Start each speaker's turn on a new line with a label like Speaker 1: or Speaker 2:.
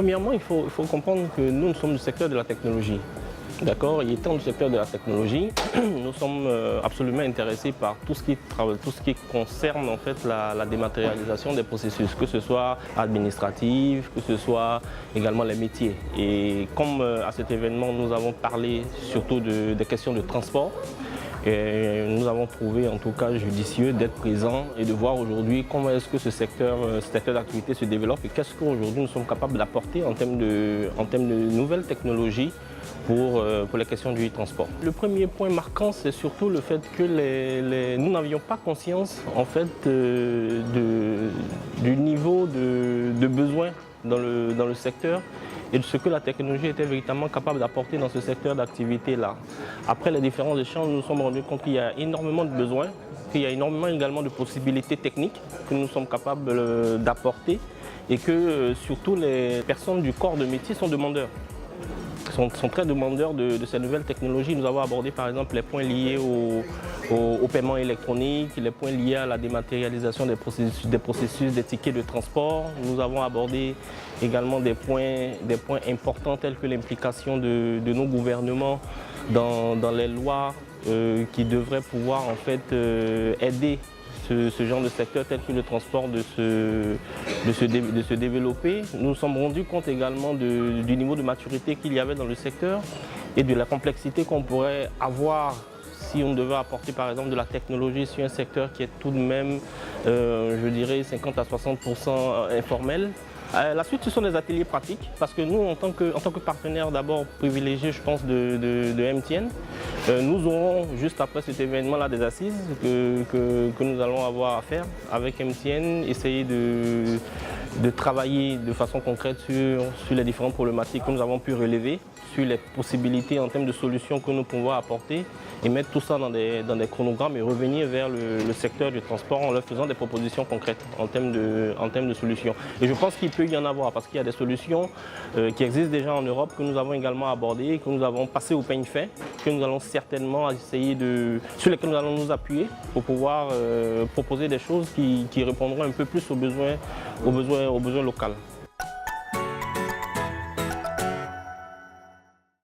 Speaker 1: Premièrement, il faut comprendre que nous sommes du secteur de la technologie. D'accord. Et étant du secteur de la technologie, nous sommes absolument intéressés par tout ce qui concerne en fait la dématérialisation des processus, que ce soit administratif, que ce soit également les métiers. Et comme à cet événement, nous avons parlé surtout des questions de transport, et nous avons trouvé en tout cas judicieux d'être présents et de voir aujourd'hui comment est-ce que ce secteur d'activité se développe et qu'est-ce qu'aujourd'hui nous sommes capables d'apporter en termes de nouvelles technologies pour les questions du transport. Le premier point marquant, c'est surtout le fait que nous n'avions pas conscience en fait, du niveau de besoin dans le secteur et de ce que la technologie était véritablement capable d'apporter dans ce secteur d'activité-là. Après les différents échanges, nous nous sommes rendus compte qu'il y a énormément de besoins, qu'il y a énormément également de possibilités techniques que nous sommes capables d'apporter et que surtout les personnes du corps de métier sont demandeurs. Sont très demandeurs de ces nouvelles technologies. Nous avons abordé par exemple les points liés au paiement électronique, les points liés à la dématérialisation des processus des tickets de transport. Nous avons abordé également des points importants tels que l'implication de nos gouvernements dans les lois qui devraient pouvoir en fait aider ce genre de secteur tel que le transport de se développer. Nous nous sommes rendus compte également du niveau de maturité qu'il y avait dans le secteur et de la complexité qu'on pourrait avoir si on devait apporter par exemple de la technologie sur un secteur qui est tout de même, je dirais, 50 à 60% informel. La suite, ce sont des ateliers pratiques, parce que nous, en tant que partenaire d'abord privilégié, je pense, de MTN, nous aurons juste après cet événement-là des assises que nous allons avoir à faire avec MTN, essayer de travailler de façon concrète sur les différentes problématiques que nous avons pu relever, sur les possibilités en termes de solutions que nous pouvons apporter et mettre tout ça dans des chronogrammes et revenir vers le secteur du transport en leur faisant des propositions concrètes en termes de solutions. Et je pense qu'il peut y en avoir parce qu'il y a des solutions qui existent déjà en Europe que nous avons également abordées, que nous avons passées au peigne fin, que nous allons certainement essayer sur lesquelles nous allons nous appuyer pour pouvoir proposer des choses qui répondront un peu plus aux besoins locaux.